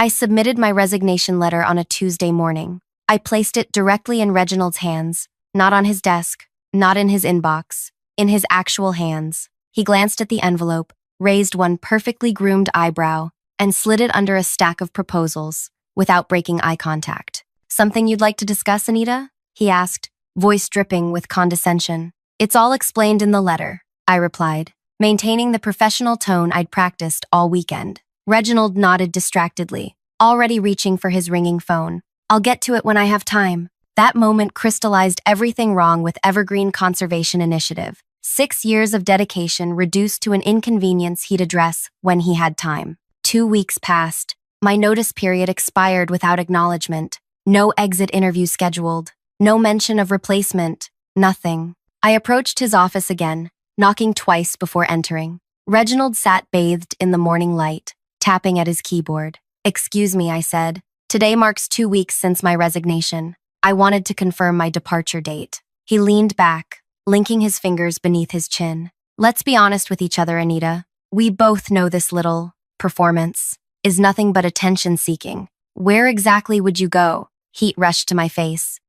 I submitted my resignation letter on a Tuesday morning. I placed it directly in Reginald's hands, not on his desk, not in his inbox, in his actual hands. He glanced at the envelope, raised one perfectly groomed eyebrow, and slid it under a stack of proposals, without breaking eye contact. "Something you'd like to discuss, Anita?" he asked, voice dripping with condescension. "It's all explained in the letter," I replied, maintaining the professional tone I'd practiced all weekend. Reginald nodded distractedly, already reaching for his ringing phone. "I'll get to it when I have time." That moment crystallized everything wrong with Evergreen Conservation Initiative. 6 years of dedication reduced to an inconvenience he'd address when he had time. 2 weeks passed. My notice period expired without acknowledgement. No exit interview scheduled. No mention of replacement. Nothing. I approached his office again, knocking twice before entering. Reginald sat bathed in the morning light, tapping at his keyboard. "Excuse me," I said. "Today marks 2 weeks since my resignation. I wanted to confirm my departure date." He leaned back, linking his fingers beneath his chin. "Let's be honest with each other, Anita. We both know this little performance is nothing but attention-seeking. Where exactly would you go?" Heat rushed to my face.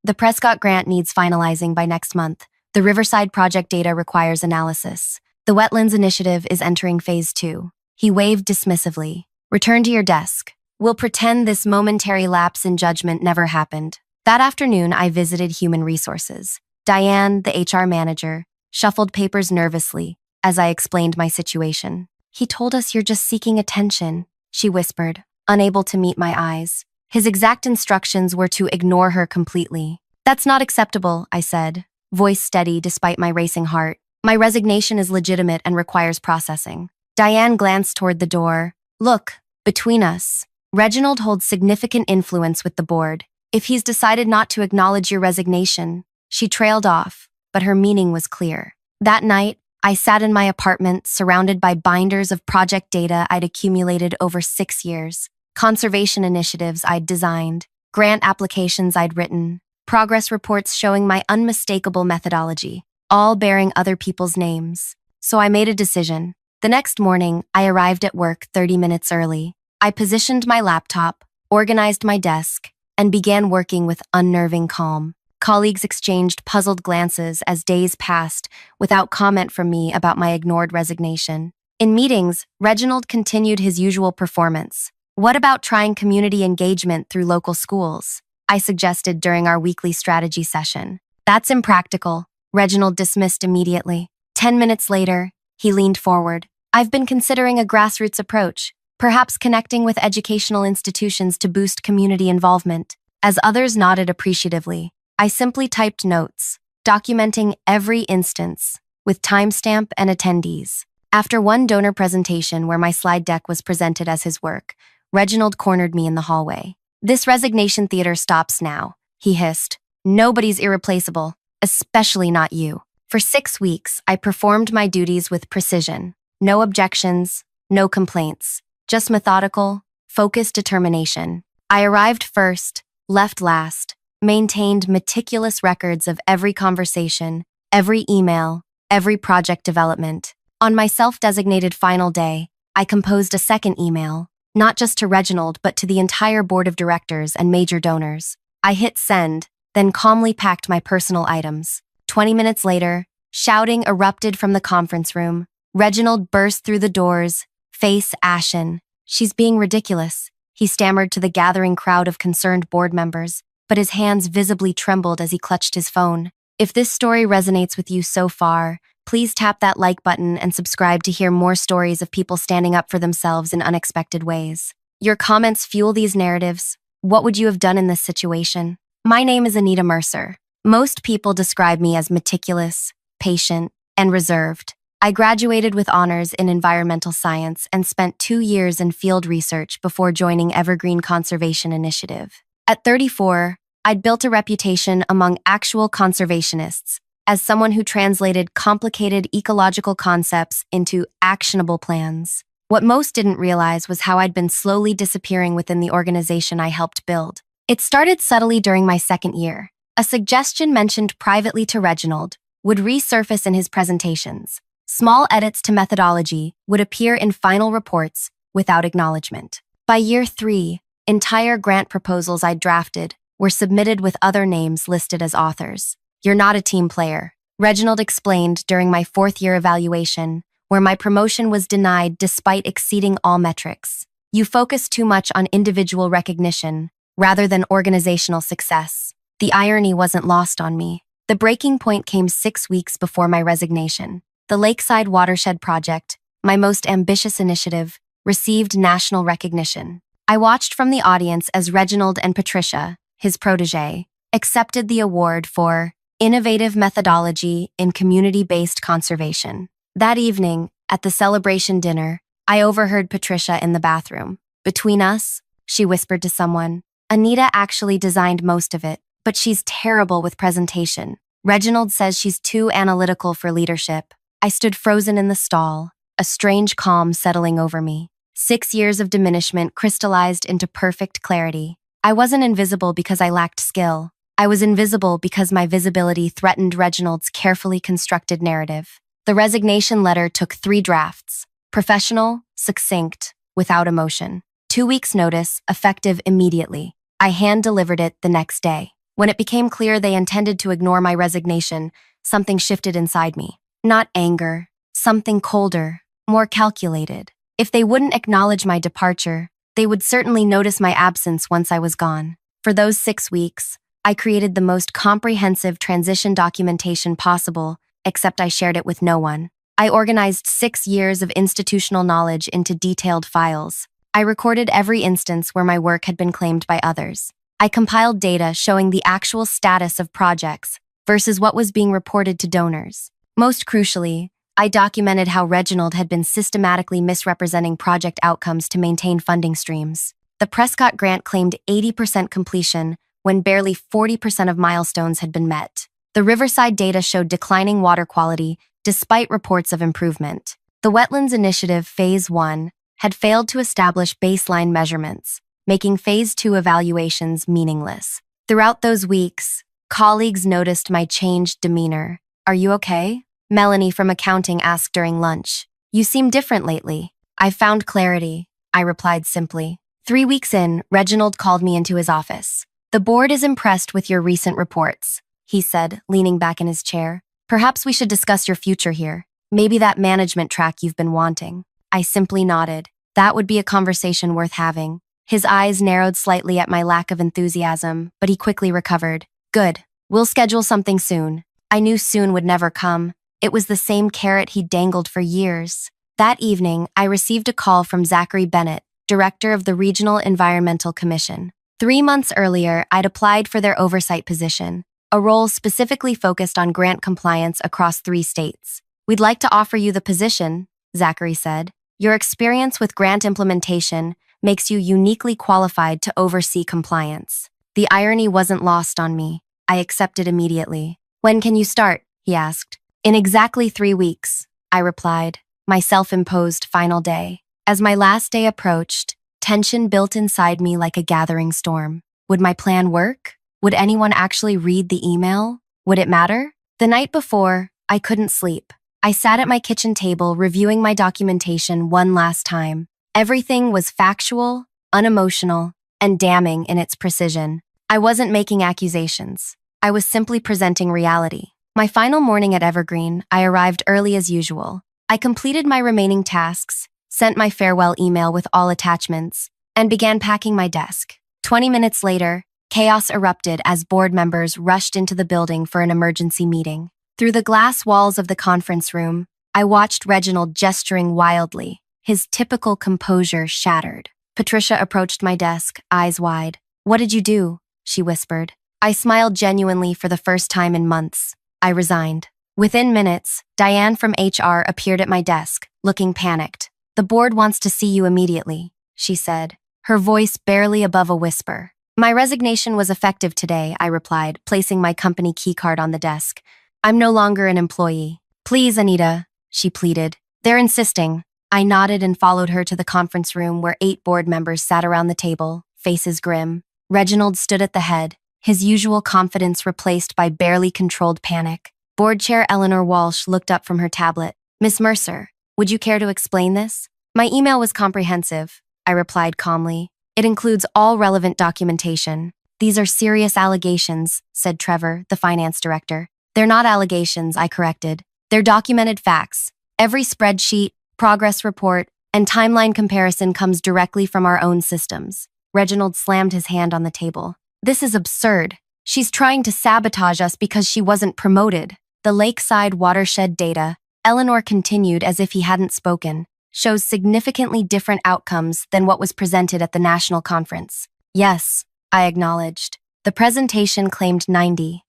"The Prescott grant needs finalizing by next month. The Riverside project data requires analysis. The Wetlands Initiative is entering phase 2. He waved dismissively. "Return to your desk. We'll pretend this momentary lapse in judgment never happened." That afternoon, I visited Human Resources. Diane, the HR manager, shuffled papers nervously as I explained my situation. "He told us you're just seeking attention," she whispered, unable to meet my eyes. His exact instructions were to ignore her completely. "That's not acceptable," I said, voice steady despite my racing heart. "My resignation is legitimate and requires processing." Diane glanced toward the door. "Look, between us, Reginald holds significant influence with the board. If he's decided not to acknowledge your resignation..." She trailed off, but her meaning was clear. That night, I sat in my apartment surrounded by binders of project data I'd accumulated over 6 years, conservation initiatives I'd designed, grant applications I'd written, progress reports showing my unmistakable methodology, all bearing other people's names. So I made a decision. The next morning, I arrived at work 30 minutes early. I positioned my laptop, organized my desk, and began working with unnerving calm. Colleagues exchanged puzzled glances as days passed without comment from me about my ignored resignation. In meetings, Reginald continued his usual performance. "What about trying community engagement through local schools?" I suggested during our weekly strategy session. "That's impractical," Reginald dismissed immediately. 10 minutes later, he leaned forward. "I've been considering a grassroots approach, perhaps connecting with educational institutions to boost community involvement." As others nodded appreciatively, I simply typed notes, documenting every instance, with timestamp and attendees. After one donor presentation where my slide deck was presented as his work, Reginald cornered me in the hallway. "This resignation theater stops now," he hissed. "Nobody's irreplaceable, especially not you." For 6 weeks, I performed my duties with precision. No objections, no complaints, just methodical, focused determination. I arrived first, left last, maintained meticulous records of every conversation, every email, every project development. On my self-designated final day, I composed a second email, not just to Reginald but to the entire board of directors and major donors. I hit send, then calmly packed my personal items. 20 minutes later, shouting erupted from the conference room. Reginald burst through the doors, face ashen. "She's being ridiculous," he stammered to the gathering crowd of concerned board members, but his hands visibly trembled as he clutched his phone. If this story resonates with you so far, please tap that like button and subscribe to hear more stories of people standing up for themselves in unexpected ways. Your comments fuel these narratives. What would you have done in this situation? My name is Anita Mercer. Most people describe me as meticulous, patient, and reserved. I graduated with honors in environmental science and spent 2 years in field research before joining Evergreen Conservation Initiative. At 34, I'd built a reputation among actual conservationists as someone who translated complicated ecological concepts into actionable plans. What most didn't realize was how I'd been slowly disappearing within the organization I helped build. It started subtly during my second year. A suggestion mentioned privately to Reginald would resurface in his presentations. Small edits to methodology would appear in final reports without acknowledgement. By year 3, entire grant proposals I drafted were submitted with other names listed as authors. You're not a team player, Reginald explained during my 4th-year evaluation, where my promotion was denied despite exceeding all metrics. You focus too much on individual recognition rather than organizational success. The irony wasn't lost on me. The breaking point came 6 weeks before my resignation. The Lakeside Watershed Project, my most ambitious initiative, received national recognition. I watched from the audience as Reginald and Patricia, his protege, accepted the award for Innovative Methodology in Community-Based Conservation. That evening, at the celebration dinner, I overheard Patricia in the bathroom. Between us, she whispered to someone, Anita actually designed most of it, but she's terrible with presentation. Reginald says she's too analytical for leadership. I stood frozen in the stall, a strange calm settling over me. 6 years of diminishment crystallized into perfect clarity. I wasn't invisible because I lacked skill. I was invisible because my visibility threatened Reginald's carefully constructed narrative. The resignation letter took 3 drafts: professional, succinct, without emotion. 2 weeks' notice, effective immediately. I hand-delivered it the next day. When it became clear they intended to ignore my resignation, something shifted inside me. Not anger, something colder, more calculated. If they wouldn't acknowledge my departure, they would certainly notice my absence once I was gone. For those 6 weeks, I created the most comprehensive transition documentation possible, except I shared it with no one. I organized 6 years of institutional knowledge into detailed files. I recorded every instance where my work had been claimed by others. I compiled data showing the actual status of projects versus what was being reported to donors. Most crucially, I documented how Reginald had been systematically misrepresenting project outcomes to maintain funding streams. The Prescott grant claimed 80% completion when barely 40% of milestones had been met. The Riverside data showed declining water quality despite reports of improvement. The Wetlands Initiative Phase 1 had failed to establish baseline measurements, making Phase 2 evaluations meaningless. Throughout those weeks, colleagues noticed my changed demeanor. Are you okay? Melanie from accounting asked during lunch. You seem different lately. I found clarity, I replied simply. 3 weeks in, Reginald called me into his office. The board is impressed with your recent reports, he said, leaning back in his chair. Perhaps we should discuss your future here. Maybe that management track you've been wanting. I simply nodded. That would be a conversation worth having. His eyes narrowed slightly at my lack of enthusiasm, but he quickly recovered. Good. We'll schedule something soon. I knew soon would never come. It was the same carrot he'd dangled for years. That evening, I received a call from Zachary Bennett, director of the Regional Environmental Commission. 3 months earlier, I'd applied for their oversight position, a role specifically focused on grant compliance across 3 states. We'd like to offer you the position, Zachary said. Your experience with grant implementation makes you uniquely qualified to oversee compliance. The irony wasn't lost on me. I accepted immediately. When can you start? He asked. In exactly 3 weeks, I replied, my self-imposed final day. As my last day approached, tension built inside me like a gathering storm. Would my plan work? Would anyone actually read the email? Would it matter? The night before, I couldn't sleep. I sat at my kitchen table reviewing my documentation one last time. Everything was factual, unemotional, and damning in its precision. I wasn't making accusations. I was simply presenting reality. My final morning at Evergreen, I arrived early as usual. I completed my remaining tasks, sent my farewell email with all attachments, and began packing my desk. 20 minutes later, chaos erupted as board members rushed into the building for an emergency meeting. Through the glass walls of the conference room, I watched Reginald gesturing wildly, his typical composure shattered. Patricia approached my desk, eyes wide. What did you do? She whispered. I smiled genuinely for the first time in months. I resigned. Within minutes, Diane from HR appeared at my desk, looking panicked. The board wants to see you immediately, she said, her voice barely above a whisper. My resignation was effective today, I replied, placing my company keycard on the desk. I'm no longer an employee. Please, Anita, she pleaded. They're insisting. I nodded and followed her to the conference room where 8 board members sat around the table, faces grim. Reginald stood at the head, his usual confidence replaced by barely controlled panic. Board Chair Eleanor Walsh looked up from her tablet. Miss Mercer, would you care to explain this? My email was comprehensive, I replied calmly. It includes all relevant documentation. These are serious allegations, said Trevor, the finance director. They're not allegations, I corrected. They're documented facts. Every spreadsheet, progress report, and timeline comparison comes directly from our own systems. Reginald slammed his hand on the table. This is absurd. She's trying to sabotage us because she wasn't promoted. The lakeside watershed data, Eleanor continued as if he hadn't spoken, shows significantly different outcomes than what was presented at the national conference. Yes, I acknowledged. The presentation claimed 92%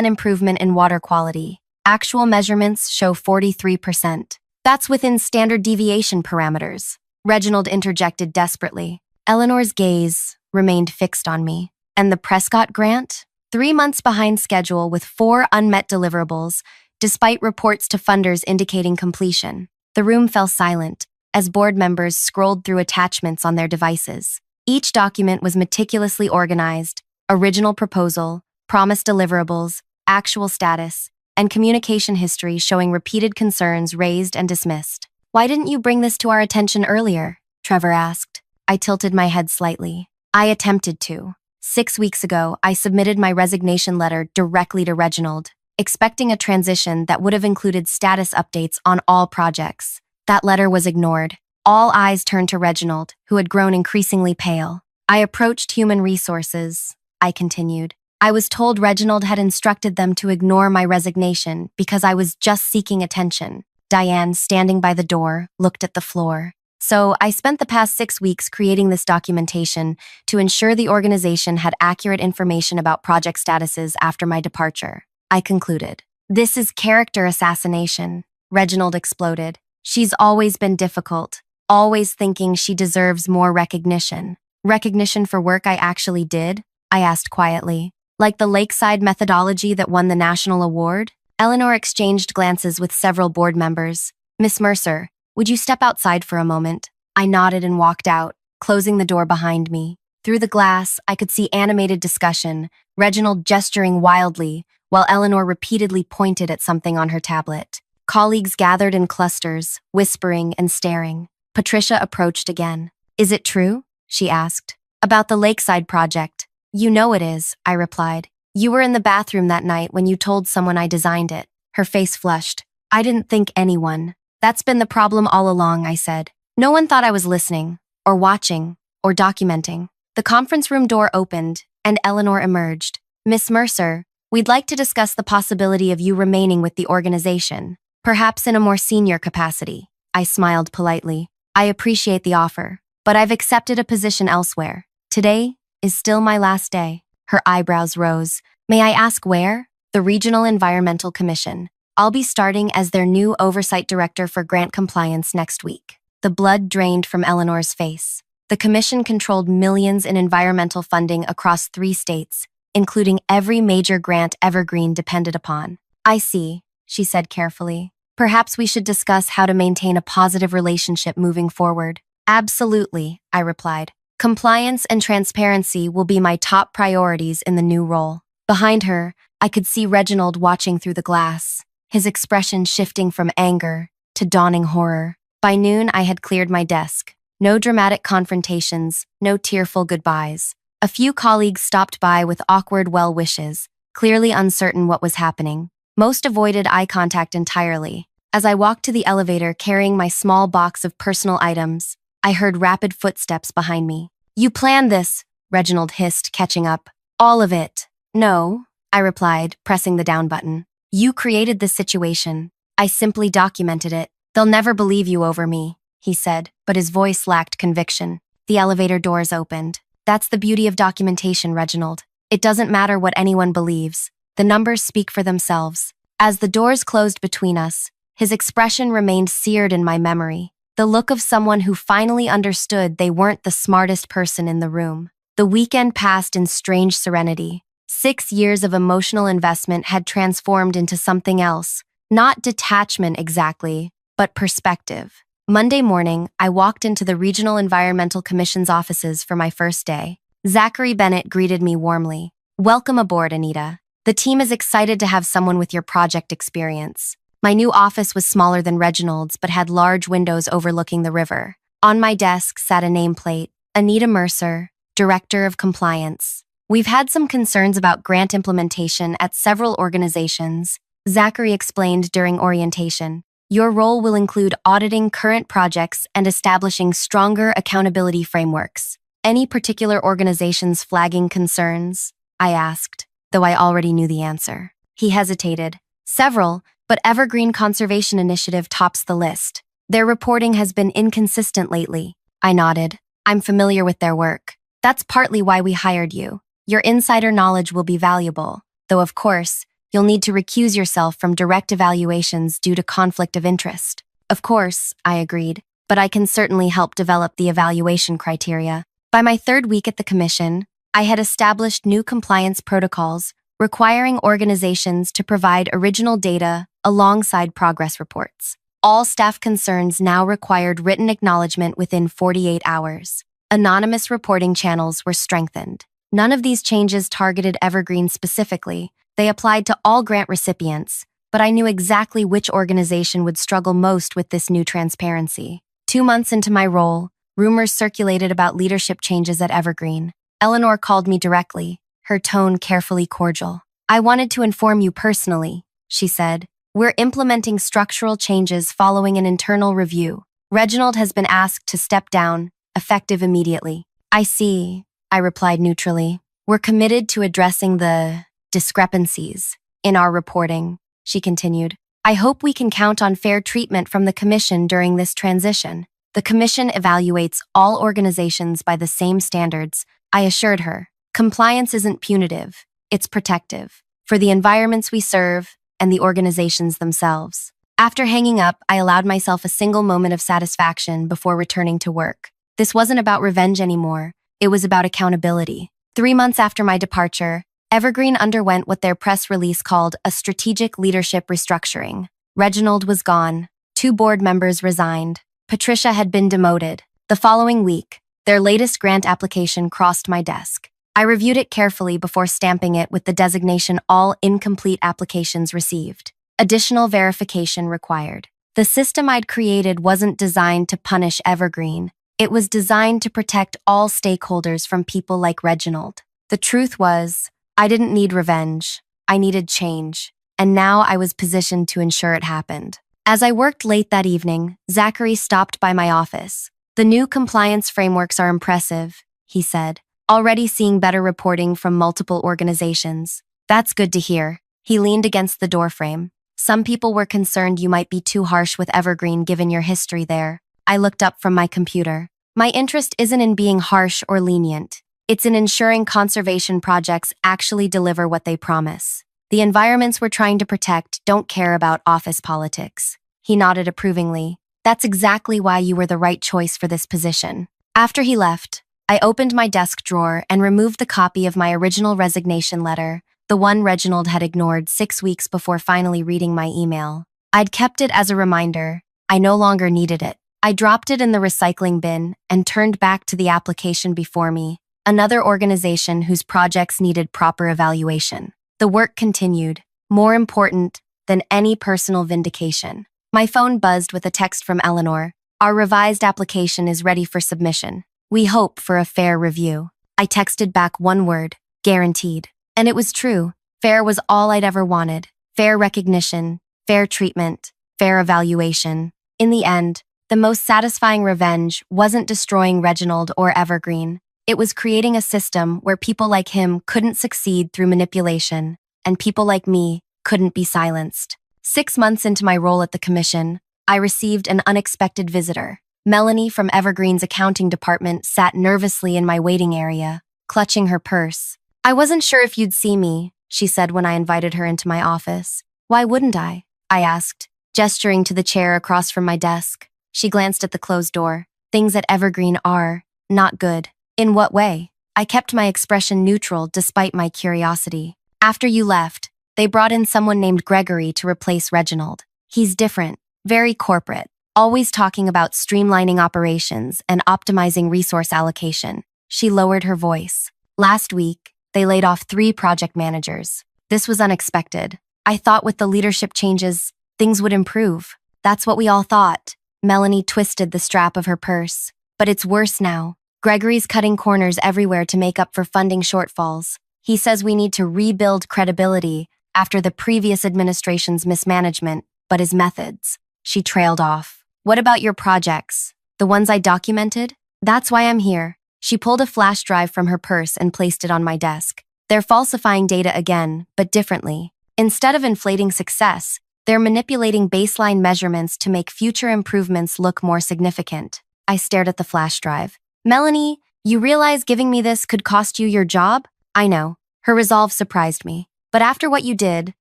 improvement in water quality. Actual measurements show 43%. That's within standard deviation parameters. Reginald interjected desperately. Eleanor's gaze remained fixed on me. And the Prescott grant? 3 months behind schedule with 4 unmet deliverables, despite reports to funders indicating completion. The room fell silent as board members scrolled through attachments on their devices. Each document was meticulously organized: original proposal, promised deliverables, actual status, and communication history showing repeated concerns raised and dismissed. Why didn't you bring this to our attention earlier? Trevor asked. I tilted my head slightly. I attempted to. 6 weeks ago, I submitted my resignation letter directly to Reginald, expecting a transition that would have included status updates on all projects. That letter was ignored. All eyes turned to Reginald, who had grown increasingly pale. I approached human resources, I continued. I was told Reginald had instructed them to ignore my resignation because I was just seeking attention. Diane, standing by the door, looked at the floor. So I spent the past 6 weeks creating this documentation to ensure the organization had accurate information about project statuses after my departure. I concluded. This is character assassination, Reginald exploded. She's always been difficult, always thinking she deserves more recognition. Recognition for work I actually did? I asked quietly. Like the lakeside methodology that won the national award? Eleanor exchanged glances with several board members. Miss Mercer, would you step outside for a moment? I nodded and walked out, closing the door behind me. Through the glass, I could see animated discussion, Reginald gesturing wildly, while Eleanor repeatedly pointed at something on her tablet. Colleagues gathered in clusters, whispering and staring. Patricia approached again. Is it true? She asked. About the Lakeside project. You know it is, I replied. You were in the bathroom that night when you told someone I designed it. Her face flushed. I didn't think anyone. That's been the problem all along, I said. No one thought I was listening, or watching, or documenting. The conference room door opened, and Eleanor emerged. Miss Mercer, we'd like to discuss the possibility of you remaining with the organization, perhaps in a more senior capacity. I smiled politely. I appreciate the offer, but I've accepted a position elsewhere. Today is still my last day. Her eyebrows rose. May I ask where? The Regional Environmental Commission. I'll be starting as their new oversight director for grant compliance next week. The blood drained from Eleanor's face. The commission controlled millions in environmental funding across 3 states, including every major grant Evergreen depended upon. I see, she said carefully. Perhaps we should discuss how to maintain a positive relationship moving forward. Absolutely, I replied. Compliance and transparency will be my top priorities in the new role. Behind her, I could see Reginald watching through the glass, his expression shifting from anger to dawning horror. By noon, I had cleared my desk. No dramatic confrontations, no tearful goodbyes. A few colleagues stopped by with awkward well wishes, clearly uncertain what was happening. Most avoided eye contact entirely. As I walked to the elevator carrying my small box of personal items, I heard rapid footsteps behind me. You planned this, Reginald hissed, catching up. All of it. No, I replied, pressing the down button. You created this situation. I simply documented it. They'll never believe you over me, he said, but his voice lacked conviction. The elevator doors opened. That's the beauty of documentation, Reginald. It doesn't matter what anyone believes. The numbers speak for themselves. As the doors closed between us, his expression remained seared in my memory. The look of someone who finally understood they weren't the smartest person in the room. The weekend passed in strange serenity. 6 years of emotional investment had transformed into something else. Not detachment exactly, but perspective. Monday morning, I walked into the Regional Environmental Commission's offices for my first day. Zachary Bennett greeted me warmly. Welcome aboard, Anita. The team is excited to have someone with your project experience. My new office was smaller than Reginald's, but had large windows overlooking the river. On my desk sat a nameplate, Anita Mercer, Director of Compliance. We've had some concerns about grant implementation at several organizations, Zachary explained during orientation. Your role will include auditing current projects and establishing stronger accountability frameworks. Any particular organizations flagging concerns? I asked, though I already knew the answer. He hesitated. Several, but Evergreen Conservation Initiative tops the list. Their reporting has been inconsistent lately. I nodded. I'm familiar with their work. That's partly why we hired you. Your insider knowledge will be valuable, though of course, you'll need to recuse yourself from direct evaluations due to conflict of interest. Of course, I agreed, but I can certainly help develop the evaluation criteria. By my third week at the commission, I had established new compliance protocols requiring organizations to provide original data alongside progress reports. All staff concerns now required written acknowledgement within 48 hours. Anonymous reporting channels were strengthened. None of these changes targeted Evergreen specifically. They applied to all grant recipients, but I knew exactly which organization would struggle most with this new transparency. 2 months into my role, rumors circulated about leadership changes at Evergreen. Eleanor called me directly, her tone carefully cordial. I wanted to inform you personally, she said. We're implementing structural changes following an internal review. Reginald has been asked to step down, effective immediately. I see, I replied neutrally. We're committed to addressing the discrepancies in our reporting, she continued. I hope we can count on fair treatment from the Commission during this transition. The Commission evaluates all organizations by the same standards, I assured her. Compliance isn't punitive, it's protective, for the environments we serve and the organizations themselves. After hanging up, I allowed myself a single moment of satisfaction before returning to work. This wasn't about revenge anymore, it was about accountability. 3 months after my departure, Evergreen underwent what their press release called a strategic leadership restructuring. Reginald was gone. 2 board members resigned. Patricia had been demoted. The following week, their latest grant application crossed my desk. I reviewed it carefully before stamping it with the designation All Incomplete Applications Received. Additional verification required. The system I'd created wasn't designed to punish Evergreen. It was designed to protect all stakeholders from people like Reginald. The truth was, I didn't need revenge. I needed change. And now I was positioned to ensure it happened. As I worked late that evening, Zachary stopped by my office. The new compliance frameworks are impressive, he said, already seeing better reporting from multiple organizations. That's good to hear. He leaned against the doorframe. Some people were concerned you might be too harsh with Evergreen given your history there. I looked up from my computer. My interest isn't in being harsh or lenient. It's in ensuring conservation projects actually deliver what they promise. The environments we're trying to protect don't care about office politics. He nodded approvingly. That's exactly why you were the right choice for this position. After he left, I opened my desk drawer and removed the copy of my original resignation letter, the one Reginald had ignored 6 weeks before finally reading my email. I'd kept it as a reminder. I no longer needed it. I dropped it in the recycling bin and turned back to the application before me, another organization whose projects needed proper evaluation. The work continued, more important than any personal vindication. My phone buzzed with a text from Eleanor. Our revised application is ready for submission. We hope for a fair review. I texted back one word, guaranteed. And it was true. Fair was all I'd ever wanted. Fair recognition, fair treatment, fair evaluation. In the end, the most satisfying revenge wasn't destroying Reginald or Evergreen. It was creating a system where people like him couldn't succeed through manipulation, and people like me couldn't be silenced. 6 months into my role at the commission, I received an unexpected visitor. Melanie from Evergreen's accounting department sat nervously in my waiting area, clutching her purse. I wasn't sure if you'd see me, she said when I invited her into my office. Why wouldn't I asked, gesturing to the chair across from my desk. She glanced at the closed door. Things at Evergreen are not good. In what way? I kept my expression neutral despite my curiosity. After you left, they brought in someone named Gregory to replace Reginald. He's different, very corporate, always talking about streamlining operations and optimizing resource allocation. She lowered her voice. Last week, they laid off 3 project managers. This was unexpected. I thought with the leadership changes, things would improve. That's what we all thought. Melanie twisted the strap of her purse. But it's worse now. Gregory's cutting corners everywhere to make up for funding shortfalls. He says we need to rebuild credibility after the previous administration's mismanagement, but his methods. She trailed off. What about your projects? The ones I documented? That's why I'm here. She pulled a flash drive from her purse and placed it on my desk. They're falsifying data again, but differently. Instead of inflating success, they're manipulating baseline measurements to make future improvements look more significant. I stared at the flash drive. Melanie, you realize giving me this could cost you your job? I know. Her resolve surprised me. But after what you did,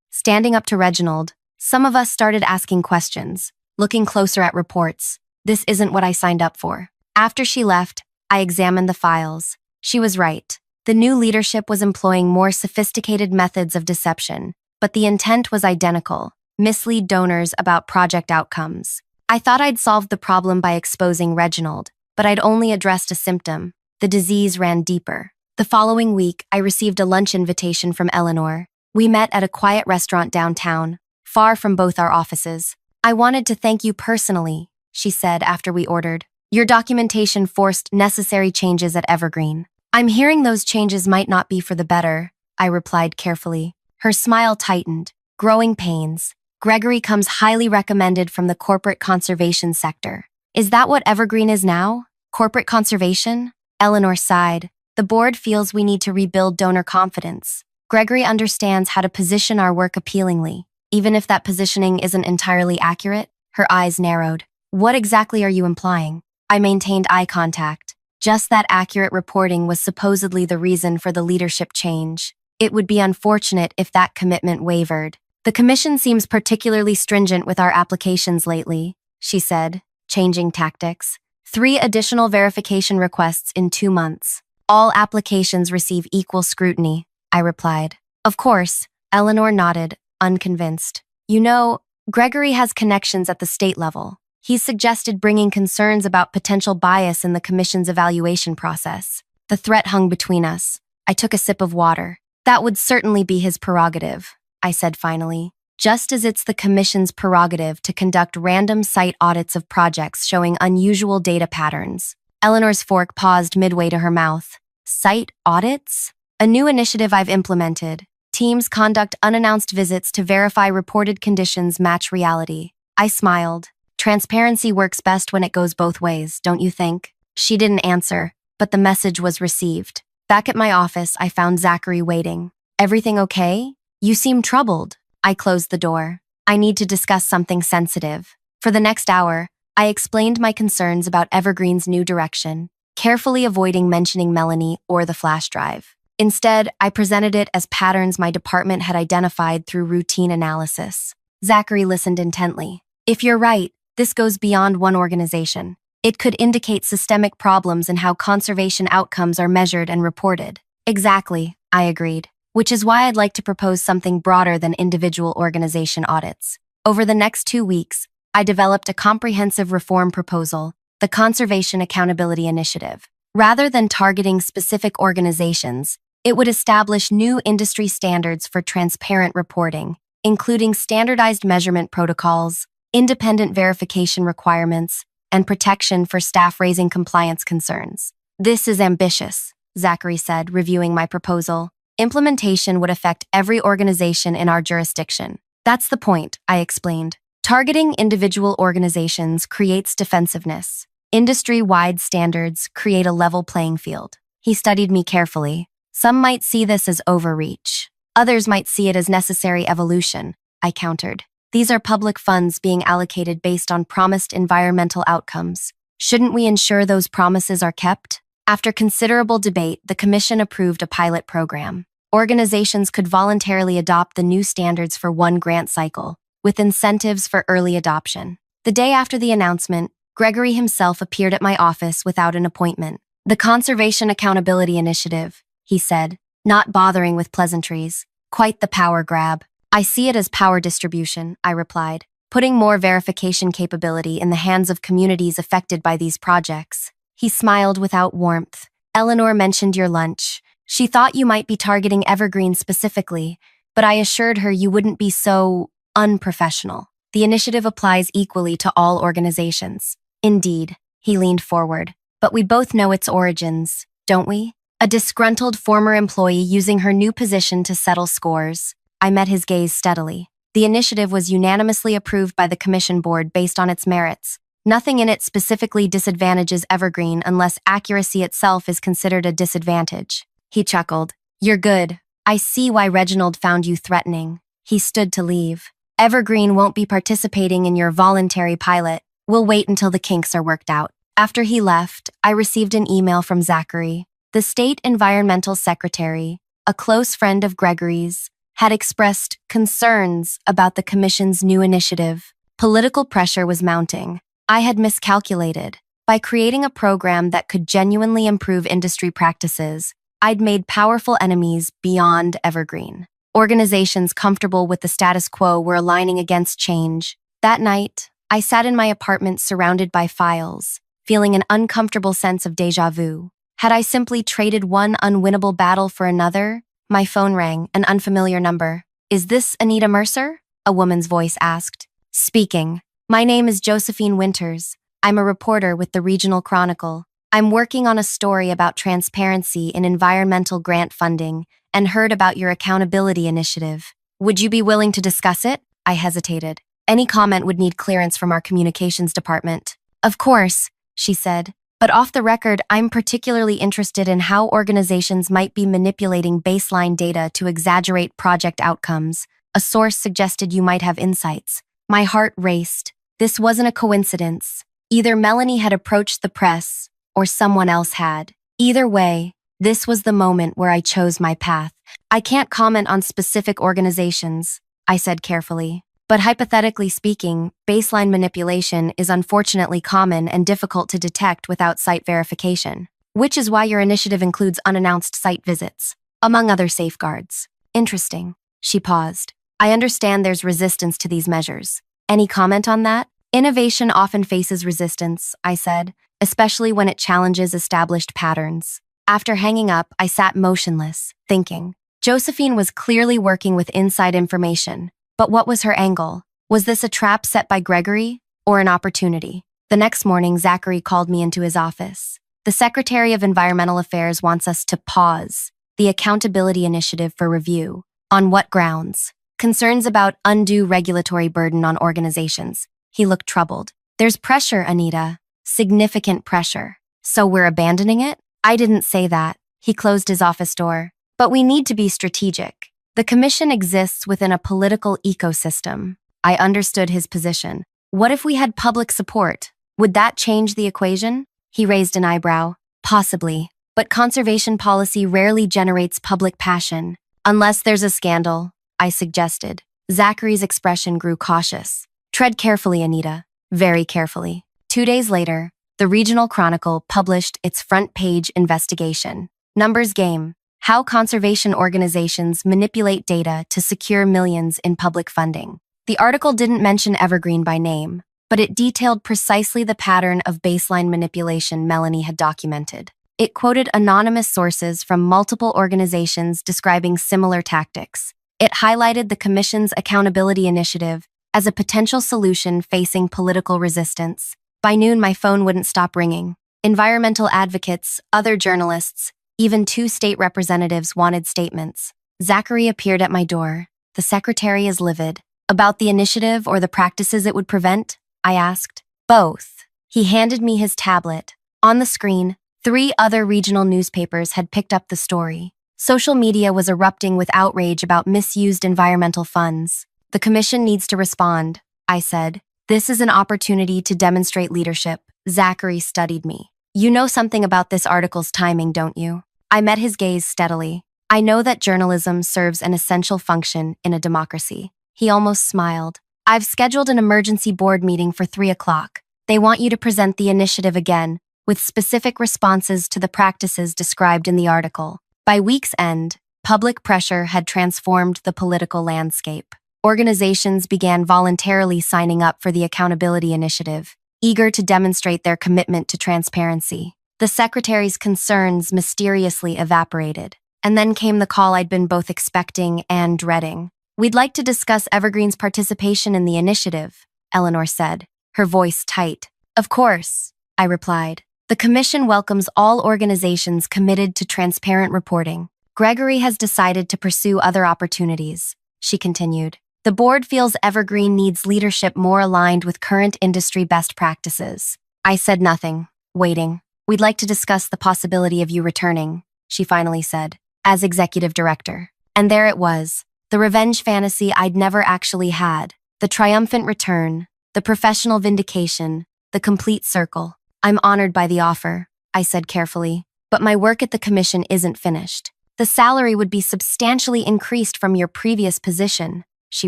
standing up to Reginald, some of us started asking questions, looking closer at reports. This isn't what I signed up for. After she left, I examined the files. She was right. The new leadership was employing more sophisticated methods of deception, but the intent was identical: mislead donors about project outcomes. I thought I'd solved the problem by exposing Reginald, but I'd only addressed a symptom. The disease ran deeper. The following week, I received a lunch invitation from Eleanor. We met at a quiet restaurant downtown, far from both our offices. I wanted to thank you personally, she said after we ordered. Your documentation forced necessary changes at Evergreen. I'm hearing those changes might not be for the better, I replied carefully. Her smile tightened. Growing pains. Gregory comes highly recommended from the corporate conservation sector. Is that what Evergreen is now? Corporate conservation? Eleanor sighed. The board feels we need to rebuild donor confidence. Gregory understands how to position our work appealingly, even if that positioning isn't entirely accurate. Her eyes narrowed. What exactly are you implying? I maintained eye contact. Just that accurate reporting was supposedly the reason for the leadership change. It would be unfortunate if that commitment wavered. The commission seems particularly stringent with our applications lately, she said, changing tactics. 3 additional verification requests in 2 months. All applications receive equal scrutiny, I replied. Of course, Eleanor nodded, unconvinced. You know, Gregory has connections at the state level. He's suggested bringing concerns about potential bias in the commission's evaluation process. The threat hung between us. I took a sip of water. That would certainly be his prerogative, I said finally, just as it's the commission's prerogative to conduct random site audits of projects showing unusual data patterns. Eleanor's fork paused midway to her mouth. Site audits? A new initiative I've implemented. Teams conduct unannounced visits to verify reported conditions match reality. I smiled. Transparency works best when it goes both ways, don't you think? She didn't answer, but the message was received. Back at my office, I found Zachary waiting. Everything okay? You seem troubled. I closed the door. I need to discuss something sensitive. For the next hour, I explained my concerns about Evergreen's new direction, carefully avoiding mentioning Melanie or the flash drive. Instead, I presented it as patterns my department had identified through routine analysis. Zachary listened intently. If you're right, this goes beyond one organization. It could indicate systemic problems in how conservation outcomes are measured and reported. Exactly, I agreed, which is why I'd like to propose something broader than individual organization audits. Over the next 2 weeks, I developed a comprehensive reform proposal, the Conservation Accountability Initiative. Rather than targeting specific organizations, it would establish new industry standards for transparent reporting, including standardized measurement protocols, independent verification requirements, and protection for staff raising compliance concerns. This is ambitious, Zachary said, reviewing my proposal. Implementation would affect every organization in our jurisdiction. That's the point, I explained. Targeting individual organizations creates defensiveness. Industry-wide standards create a level playing field. He studied me carefully. Some might see this as overreach. Others might see it as necessary evolution, I countered. These are public funds being allocated based on promised environmental outcomes. Shouldn't we ensure those promises are kept? After considerable debate, the Commission approved a pilot program. Organizations could voluntarily adopt the new standards for one grant cycle, with incentives for early adoption. The day after the announcement, Gregory himself appeared at my office without an appointment. The Conservation Accountability Initiative, he said, not bothering with pleasantries. Quite the power grab. I see it as power distribution, I replied, putting more verification capability in the hands of communities affected by these projects. He smiled without warmth. Eleanor mentioned your lunch. She thought you might be targeting Evergreen specifically, but I assured her you wouldn't be so unprofessional. The initiative applies equally to all organizations. Indeed, he leaned forward. But we both know its origins, don't we? A disgruntled former employee using her new position to settle scores. I met his gaze steadily. The initiative was unanimously approved by the Commission Board based on its merits. Nothing in it specifically disadvantages Evergreen unless accuracy itself is considered a disadvantage. He chuckled. You're good. I see why Reginald found you threatening. He stood to leave. Evergreen won't be participating in your voluntary pilot. We'll wait until the kinks are worked out. After he left, I received an email from Zachary. The State Environmental Secretary, a close friend of Gregory's, had expressed concerns about the Commission's new initiative. Political pressure was mounting. I had miscalculated. By creating a program that could genuinely improve industry practices, I'd made powerful enemies beyond Evergreen. Organizations comfortable with the status quo were aligning against change. That night, I sat in my apartment surrounded by files, feeling an uncomfortable sense of déjà vu. Had I simply traded one unwinnable battle for another? My phone rang, an unfamiliar number. Is this Anita Mercer? A woman's voice asked. Speaking. My name is Josephine Winters. I'm a reporter with the Regional Chronicle. I'm working on a story about transparency in environmental grant funding and heard about your accountability initiative. Would you be willing to discuss it? I hesitated. Any comment would need clearance from our communications department. Of course, she said. But off the record, I'm particularly interested in how organizations might be manipulating baseline data to exaggerate project outcomes. A source suggested you might have insights. My heart raced. This wasn't a coincidence. Either Melanie had approached the press, or someone else had. Either way, this was the moment where I chose my path. I can't comment on specific organizations, I said carefully. But hypothetically speaking, baseline manipulation is unfortunately common and difficult to detect without site verification, which is why your initiative includes unannounced site visits, among other safeguards. Interesting. She paused. I understand there's resistance to these measures. Any comment on that? Innovation often faces resistance, I said, especially when it challenges established patterns. After hanging up, I sat motionless, thinking. Josephine was clearly working with inside information. But what was her angle? Was this a trap set by Gregory, or an opportunity? The next morning, Zachary called me into his office. The Secretary of Environmental Affairs wants us to pause the accountability initiative for review. On what grounds? Concerns about undue regulatory burden on organizations. He looked troubled. There's pressure, Anita. Significant pressure. So we're abandoning it? I didn't say that. He closed his office door. But we need to be strategic. The Commission exists within a political ecosystem. I understood his position. What if we had public support? Would that change the equation? He raised an eyebrow. Possibly. But conservation policy rarely generates public passion. Unless there's a scandal, I suggested. Zachary's expression grew cautious. Tread carefully, Anita. Very carefully. 2 days later, the Regional Chronicle published its front-page investigation. Numbers game. How conservation organizations manipulate data to secure millions in public funding. The article didn't mention Evergreen by name, but it detailed precisely the pattern of baseline manipulation Melanie had documented. It quoted anonymous sources from multiple organizations describing similar tactics. It highlighted the Commission's accountability initiative as a potential solution facing political resistance. By noon, my phone wouldn't stop ringing. Environmental advocates, other journalists, even 2 state representatives wanted statements. Zachary appeared at my door. The secretary is livid. About the initiative or the practices it would prevent? I asked. Both. He handed me his tablet. On the screen, 3 other regional newspapers had picked up the story. Social media was erupting with outrage about misused environmental funds. The Commission needs to respond, I said. This is an opportunity to demonstrate leadership. Zachary studied me. You know something about this article's timing, don't you? I met his gaze steadily. I know that journalism serves an essential function in a democracy. He almost smiled. I've scheduled an emergency board meeting for 3 o'clock. They want you to present the initiative again, with specific responses to the practices described in the article. By week's end, public pressure had transformed the political landscape. Organizations began voluntarily signing up for the accountability initiative, eager to demonstrate their commitment to transparency. The secretary's concerns mysteriously evaporated, and then came the call I'd been both expecting and dreading. We'd like to discuss Evergreen's participation in the initiative, Eleanor said, her voice tight. Of course, I replied. The Commission welcomes all organizations committed to transparent reporting. Gregory has decided to pursue other opportunities, she continued. The board feels Evergreen needs leadership more aligned with current industry best practices. I said nothing, waiting. We'd like to discuss the possibility of you returning, she finally said, as executive director. And there it was, the revenge fantasy I'd never actually had, the triumphant return, the professional vindication, the complete circle. I'm honored by the offer, I said carefully, but my work at the Commission isn't finished. The salary would be substantially increased from your previous position, she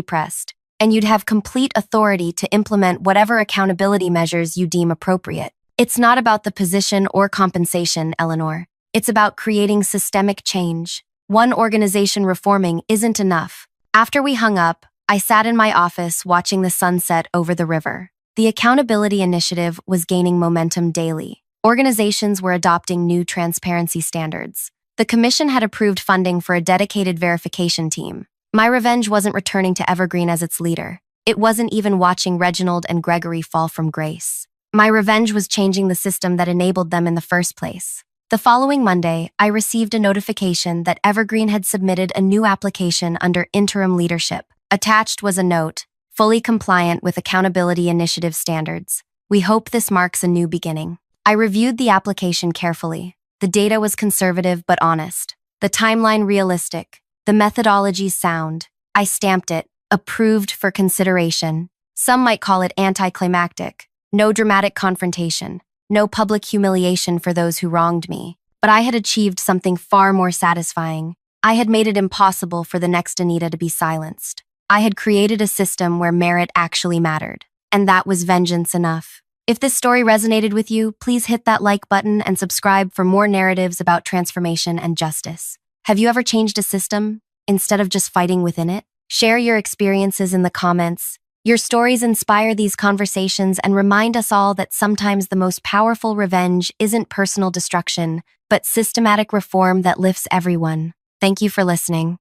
pressed, and you'd have complete authority to implement whatever accountability measures you deem appropriate. It's not about the position or compensation, Eleanor. It's about creating systemic change. One organization reforming isn't enough. After we hung up, I sat in my office watching the sunset over the river. The accountability initiative was gaining momentum daily. Organizations were adopting new transparency standards. The Commission had approved funding for a dedicated verification team. My revenge wasn't returning to Evergreen as its leader. It wasn't even watching Reginald and Gregory fall from grace. My revenge was changing the system that enabled them in the first place. The following Monday, I received a notification that Evergreen had submitted a new application under interim leadership. Attached was a note, fully compliant with accountability initiative standards. We hope this marks a new beginning. I reviewed the application carefully. The data was conservative but honest. The timeline realistic. The methodology sound. I stamped it, approved for consideration. Some might call it anticlimactic. No dramatic confrontation. No public humiliation for those who wronged me. But I had achieved something far more satisfying. I had made it impossible for the next Anita to be silenced. I had created a system where merit actually mattered. And that was vengeance enough. If this story resonated with you, please hit that like button and subscribe for more narratives about transformation and justice. Have you ever changed a system instead of just fighting within it? Share your experiences in the comments. Your stories inspire these conversations and remind us all that sometimes the most powerful revenge isn't personal destruction, but systematic reform that lifts everyone. Thank you for listening.